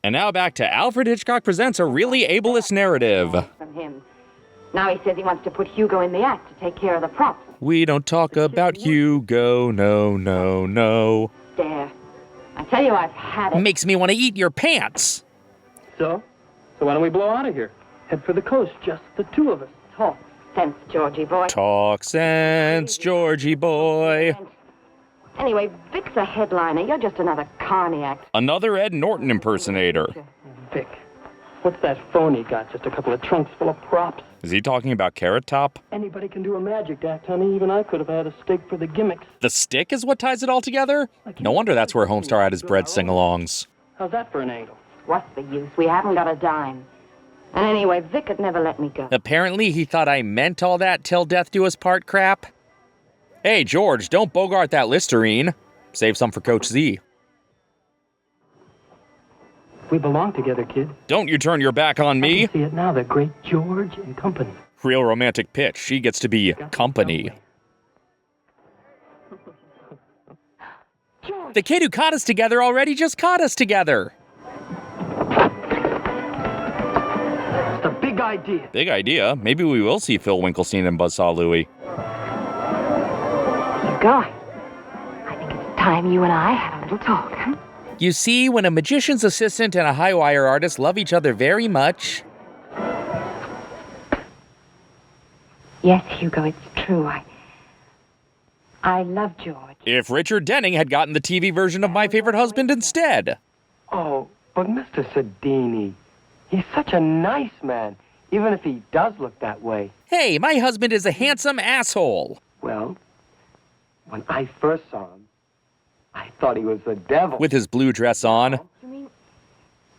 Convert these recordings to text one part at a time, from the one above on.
And now back to Alfred Hitchcock Presents a Really Ableist Narrative. From him. Now he says he wants to put Hugo in the act to take care of the props. We don't talk about Hugo, no, no, no. There. I tell you, I've had it. Makes me want to eat your pants. So why don't we blow out of here? Head for the coast, just the two of us. Talk sense, Georgie boy. Talk sense, Georgie boy. Anyway, Vic's a headliner. You're just another carny act. Another Ed Norton impersonator. Vic, what's that phone he got? Just a couple of trunks full of props. Is he talking about Carrot Top? Anybody can do a magic act, honey. Even I could have had a stick for the gimmicks. The stick is what ties it all together? No wonder that's where Homestar had his bread sing-alongs. How's that for an angle? What's the use? We haven't got a dime. And anyway, Vic would never let me go. Apparently he thought I meant all that till death do us part crap. Hey, George, don't bogart that Listerine. Save some for Coach Z. We belong together, kid. Don't you turn your back on me. I can see it now, the great George and company. Real romantic pitch. She gets to be company. George. The kid who caught us together already just caught us together. It's a big idea. Big idea. Maybe we will see Phil Winkelstein and Buzzsaw Louie. Hugo, I think it's time you and I had a little talk, huh? You see, when a magician's assistant and a high-wire artist love each other very much... Yes, Hugo, it's true. I love George. If Richard Denning had gotten the TV version of My Favorite Husband instead. Oh, but Mr. Sadini, he's such a nice man, even if he does look that way. Hey, my husband is a handsome asshole. Well, when I first saw him, I thought he was the devil. With his blue dress on. You mean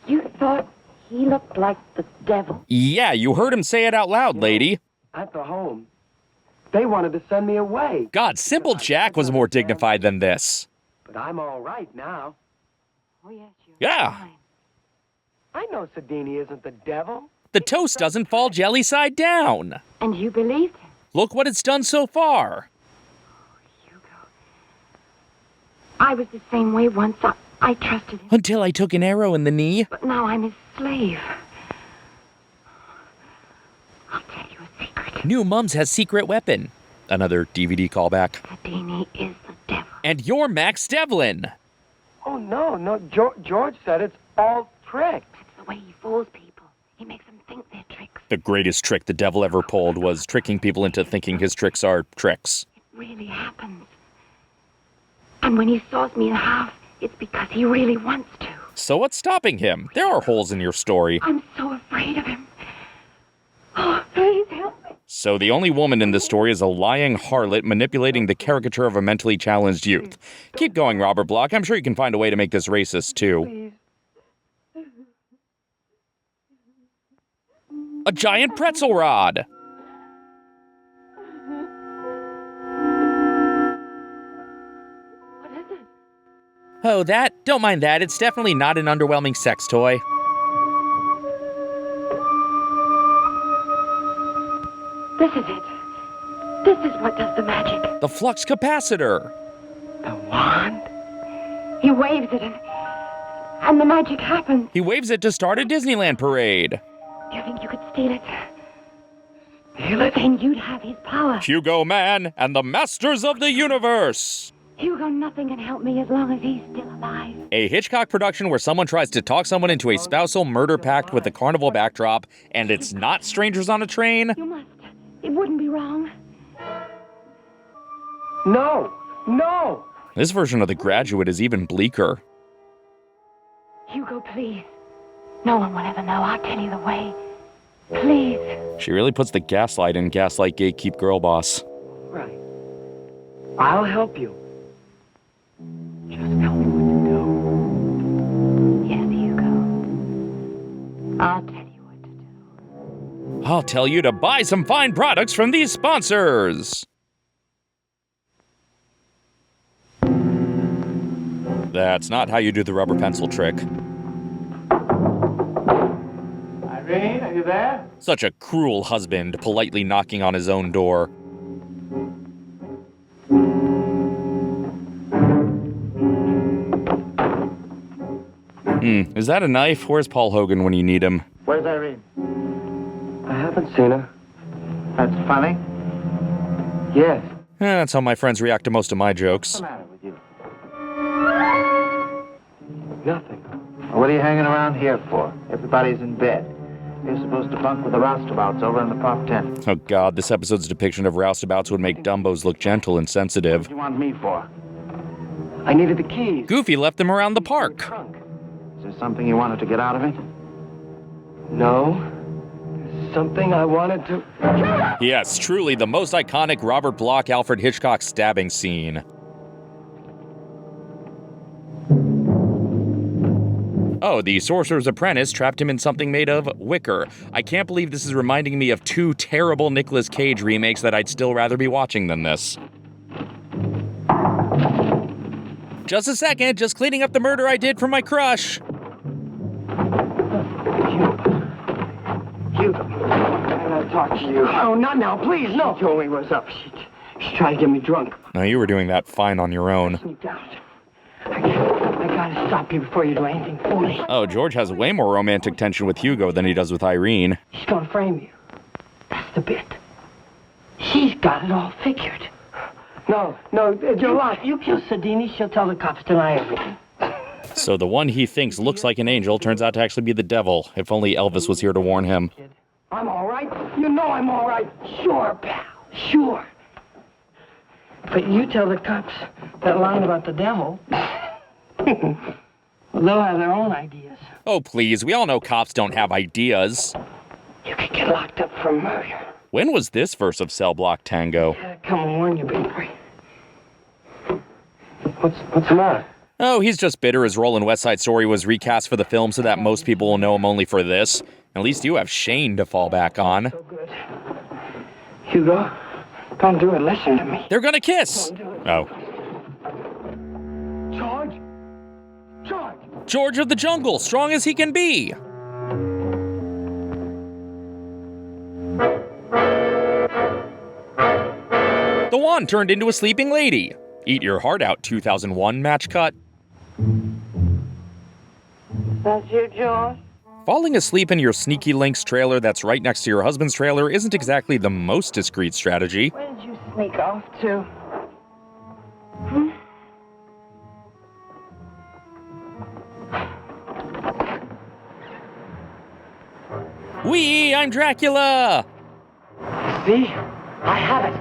you thought he looked like the devil? Yeah, you heard him say it out loud, lady. At the home, they wanted to send me away. God, Simple Jack was more dignified than this. But I'm all right now. Oh, yes, you're Yeah. fine. I know Sadini isn't the devil. The toast doesn't fall jelly side down. And you believed him? Look what it's done so far. Hugo. I was the same way once. I trusted him. Until I took an arrow in the knee. But now I'm his slave. I'll tell you a secret. New Mums has secret weapon. Another DVD callback. Sadini is the devil. And you're Max Devlin. Oh, no. George said it's all trick. That's the way he fools people. He makes them think they're tricks. The greatest trick the devil ever pulled was tricking people into thinking his tricks are tricks. It really happens. And when he saws me in half, it's because he really wants to. So what's stopping him? There are holes in your story. I'm so afraid of him. Oh, please help me. So the only woman in this story is a lying harlot manipulating the caricature of a mentally challenged youth. Keep going, Robert Bloch. I'm sure you can find a way to make this racist, too. A giant pretzel rod. What is it? Oh, that? Don't mind that. It's definitely not an underwhelming sex toy. This is it. This is what does the magic. The flux capacitor. The wand? He waves it and the magic happens. He waves it to start a Disneyland parade. You think you could steal it? Steal it? Then you'd have his power. Hugo Man and the Masters of the Universe. Hugo, nothing can help me as long as he's still alive. A Hitchcock production where someone tries to talk someone into a spousal murder pact with a carnival backdrop, and it's not Strangers on a Train. You must. It wouldn't be wrong. No. This version of The Graduate is even bleaker. Hugo, please. No one will ever know. I'll tell you the way. Please. She really puts the gaslight in Gaslight Gatekeep Girl Boss. Right. I'll help you. Just tell me what to do. Yes, Hugo. I'll tell you what to do. I'll tell you to buy some fine products from these sponsors. That's not how you do the rubber pencil trick. Irene, are you there? Such a cruel husband, politely knocking on his own door. Is that a knife? Where's Paul Hogan when you need him? Where's Irene? I haven't seen her. That's funny. Yes. That's how my friends react to most of my jokes. What's the matter with you? Nothing. What are you hanging around here for? Everybody's in bed. You're supposed to bunk with the roustabouts over in the prop tent. Oh god, this episode's depiction of roustabouts would make Dumbos look gentle and sensitive. What do you want me for? I needed the keys. Goofy left them around the park. Trunk. Is there something you wanted to get out of it? No. There's something I wanted to... Yes, truly the most iconic Robert Bloch Alfred Hitchcock stabbing scene. Oh, the Sorcerer's Apprentice trapped him in something made of wicker. I can't believe this is reminding me of two terrible Nicolas Cage remakes that I'd still rather be watching than this. Just a second, just cleaning up the murder I did for my crush. Hugo, I gotta talk to you. Oh, not now, please, no. She told me what's up. She tried to get me drunk. No, you were doing that fine on your own. Me down. I gotta stop you before you do anything foolish. Oh, George has way more romantic tension with Hugo than he does with Irene. She's gonna frame you. That's the bit. She's got it all figured. No, you're lying. You kill Sadini, she'll tell the cops tonight everything. So the one he thinks looks like an angel turns out to actually be the devil. If only Elvis was here to warn him. I'm all right. You know I'm all right. Sure, pal. Sure. But you tell the cops that line about the devil. Well, they'll have their own ideas. Oh, please. We all know cops don't have ideas. You could get locked up for murder. When was this verse of Cell Block Tango? Come and warn you, big boy. What's the matter? Oh, he's just bitter his role in West Side Story was recast for the film so that most people will know him only for this. At least you have Shane to fall back on. So good. Hugo, don't do it. Listen to me. They're gonna kiss! Don't do it. Oh. George! George of the Jungle, strong as he can be! The wand turned into a sleeping lady. Eat Your Heart Out 2001 match cut. That's you, George? Falling asleep in your Sneaky Links trailer that's right next to your husband's trailer isn't exactly the most discreet strategy. Where did you sneak off to? Wee, I'm Dracula! See? I have it.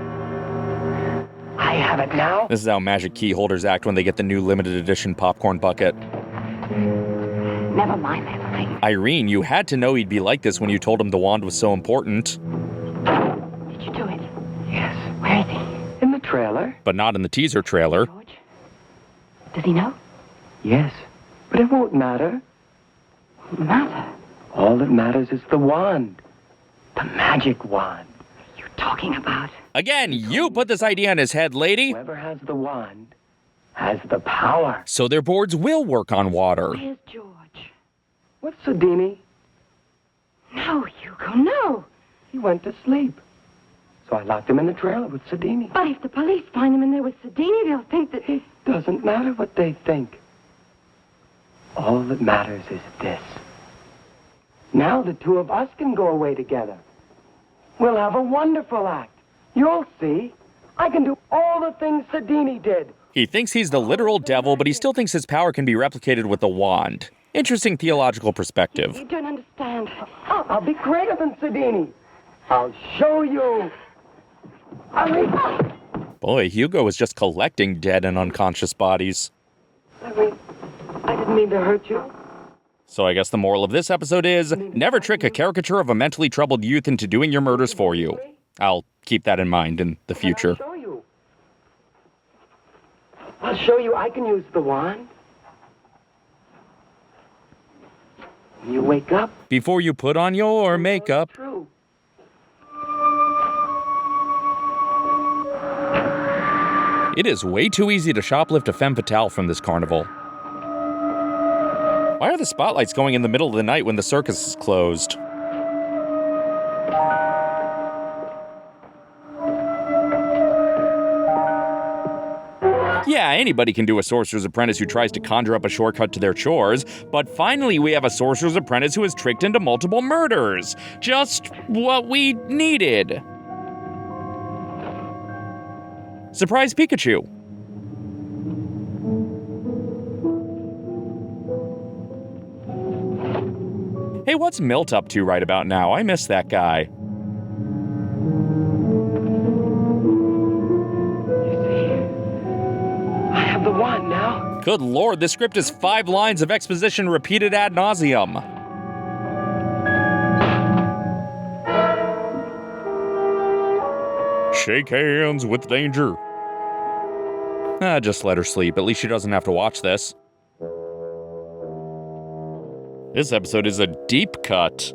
I have it now. This is how magic key holders act when they get the new limited edition popcorn bucket. Never mind that thing. Irene, you had to know he'd be like this when you told him the wand was so important. Did you do it? Yes. Where is he? In the trailer? But not in the teaser trailer. George? Does he know? Yes. But it won't matter. What matter? All that matters is the wand. The magic wand. What are you talking about? Again, you put this idea in his head, lady. Whoever has the wand has the power. So their boards will work on water. Where's George? What's Sadini? No, Hugo, no. He went to sleep. So I locked him in the trailer with Sadini. But if the police find him in there with Sadini, they'll think that... It doesn't matter what they think. All that matters is this. Now the two of us can go away together. We'll have a wonderful act. You'll see. I can do all the things Sadini did. He thinks he's the literal devil, but he still thinks his power can be replicated with a wand. Interesting theological perspective. You don't understand. I'll be greater than Sadini. I'll show you. Irene. Boy, Hugo is just collecting dead and unconscious bodies. Irene, I didn't mean to hurt you. So I guess the moral of this episode is, never trick a caricature of a mentally troubled youth into doing your murders for you. I'll keep that in mind in the future. I'll show you. I'll show you I can use the wand. When you wake up, Before you put on your makeup. it's true. It is way too easy to shoplift a femme fatale from this carnival. Why are the spotlights going in the middle of the night when the circus is closed? Yeah, Yeah, anybody can do a sorcerer's apprentice who tries to conjure up a shortcut to their chores, but finally we have a sorcerer's apprentice who is tricked into multiple murders. Just what we needed. Surprise Pikachu. Hey, what's Milt up to right about now? I miss that guy. The wand now. Good lord, this script is 5 lines of exposition repeated ad nauseum. Shake hands with danger. Just let her sleep. At least she doesn't have to watch this. This episode is a deep cut.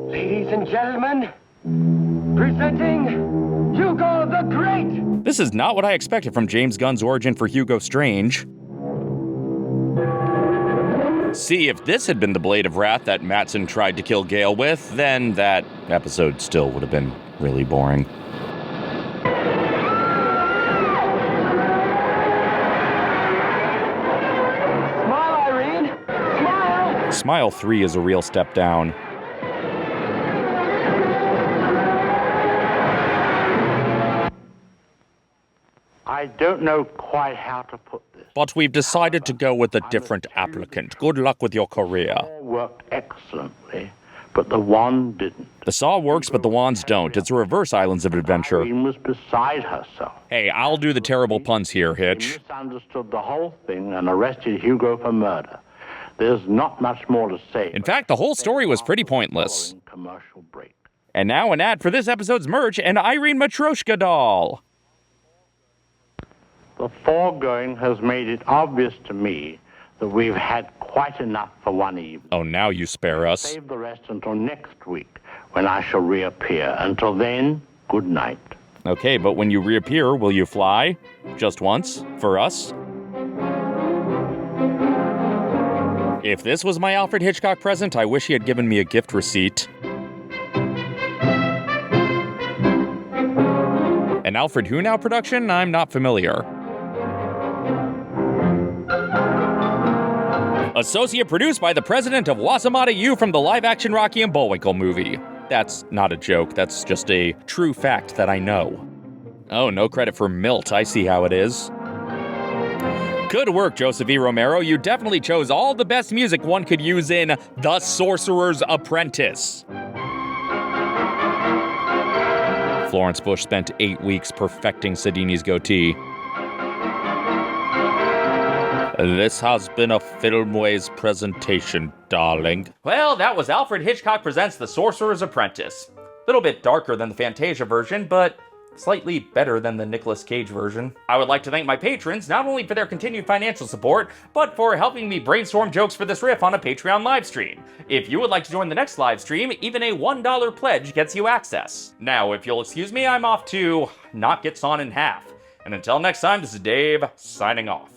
Ladies and gentlemen, presenting Hugo the Great! This is not what I expected from James Gunn's origin for Hugo Strange. See, if this had been the Blade of Wrath that Mattson tried to kill Gale with, then that episode still would have been really boring. Smile, Irene! Smile! Smile 3 is a real step down. I don't know quite how to put this. But we've decided to go with a different applicant. Good luck with your career. It worked excellently, but the wand didn't. The saw works, but the wands don't. It's a reverse Islands of Adventure. Irene was beside herself. Hey, I'll do the terrible puns here, She Hitch. misunderstood the whole thing and arrested Hugo for murder. There's not much more to say. In fact, the whole story was pretty pointless. Commercial break. And now an ad for this episode's merch, an Irene Matryoshka doll. The foregoing has made it obvious to me that we've had quite enough for one evening. Oh, now you spare us. Save the rest until next week, when I shall reappear. Until then, good night. Okay, but when you reappear, will you fly? Just once? For us? If this was my Alfred Hitchcock present, I wish he had given me a gift receipt. An Alfred Who Now production? I'm not familiar. Associate produced by the president of Wasamata U from the live-action Rocky and Bullwinkle movie. That's not a joke, that's just a true fact that I know. Oh, no credit for Milt, I see how it is. Good work, Joseph E. Romero. You definitely chose all the best music one could use in The Sorcerer's Apprentice. Florence Bush spent 8 weeks perfecting Sadini's goatee. This has been a Filmways presentation, darling. Well, that was Alfred Hitchcock Presents The Sorcerer's Apprentice. A little bit darker than the Fantasia version, but slightly better than the Nicolas Cage version. I would like to thank my patrons, not only for their continued financial support, but for helping me brainstorm jokes for this riff on a Patreon livestream. If you would like to join the next livestream, even a $1 pledge gets you access. Now, if you'll excuse me, I'm off to not get sawn in half. And until next time, this is Dave, signing off.